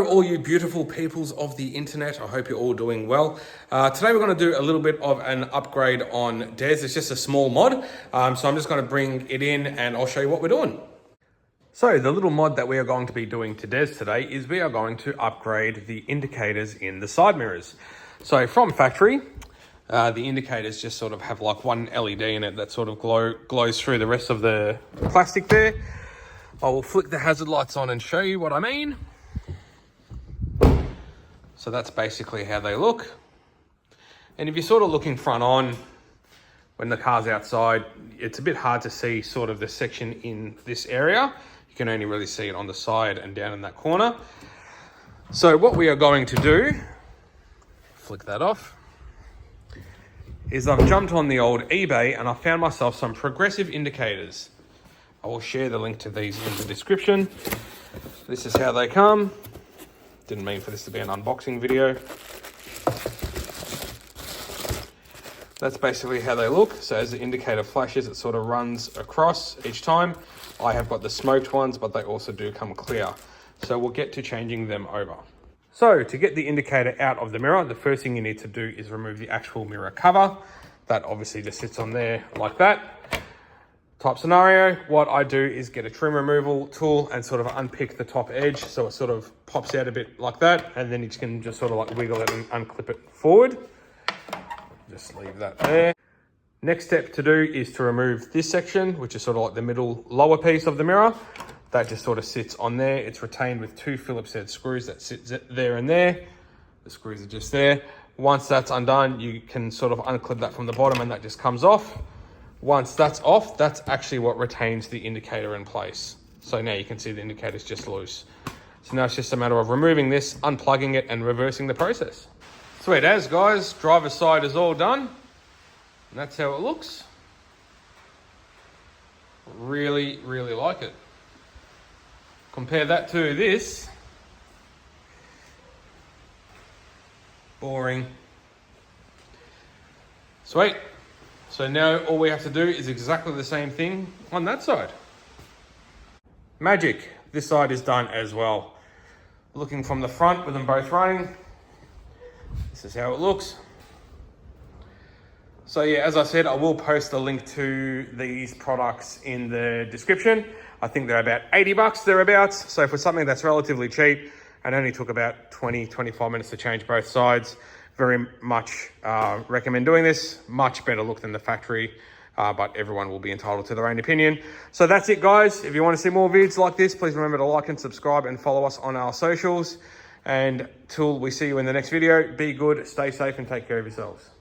Hello, all you beautiful peoples of the internet. I hope you're all doing well. Today we're going to do a little bit of an upgrade on Des. It's just a small mod, so I'm just going to bring it in and I'll show you what we're doing. So the little mod that we are going to be doing to Des today is we are going to upgrade the indicators in the side mirrors. So from factory, the indicators just sort of have like one LED in it that sort of glows through the rest of the plastic there. I will flick the hazard lights on and show you what I mean. So that's basically how they look. And if you're sort of looking front on when the car's outside, it's a bit hard to see sort of the section in this area. You can only really see it on the side and down in that corner. So what we are going to do, flick that off, is I've jumped on the old eBay and I found myself some progressive indicators. I will share the link to these in the description. This is how they come. Didn't mean for this to be an unboxing video. That's basically how they look. So as the indicator flashes, it sort of runs across each time. I have got the smoked ones, but they also do come clear. So we'll get to changing them over. So to get the indicator out of the mirror, the first thing you need to do is remove the actual mirror cover. That obviously just sits on there like that. Type scenario, what I do is get a trim removal tool and sort of unpick the top edge so it sort of pops out a bit like that, and then you can just sort of like wiggle it and unclip it forward. Just leave that there. Next step to do is to remove this section, which is sort of like the middle lower piece of the mirror. That just sort of sits on there. It's retained with two Phillips head screws that sit there and there. The screws are just there. Once that's undone, you can sort of unclip that from the bottom and that just comes off. Once that's off, that's actually what retains the indicator in place. So now you can see the indicator's just loose. So now it's just a matter of removing this, unplugging it, and reversing the process. Sweet as, guys. Driver's side is all done. And that's how it looks. Really, really like it. Compare that to this. Boring. Sweet. So now all we have to do is exactly the same thing on that side. Magic. This side is done as well. Looking from the front with them both running, this is how it looks. So yeah, as I said, I will post a link to these products in the description. I think they're about 80 bucks thereabouts. So for something that's relatively cheap and only took about 20-25 minutes to change both sides, very much recommend doing this. Much better look than the factory, but everyone will be entitled to their own opinion. So that's it, guys. If you want to see more vids like this, please remember to like and subscribe and follow us on our socials. And till we see you in the next video, be good, stay safe, and take care of yourselves.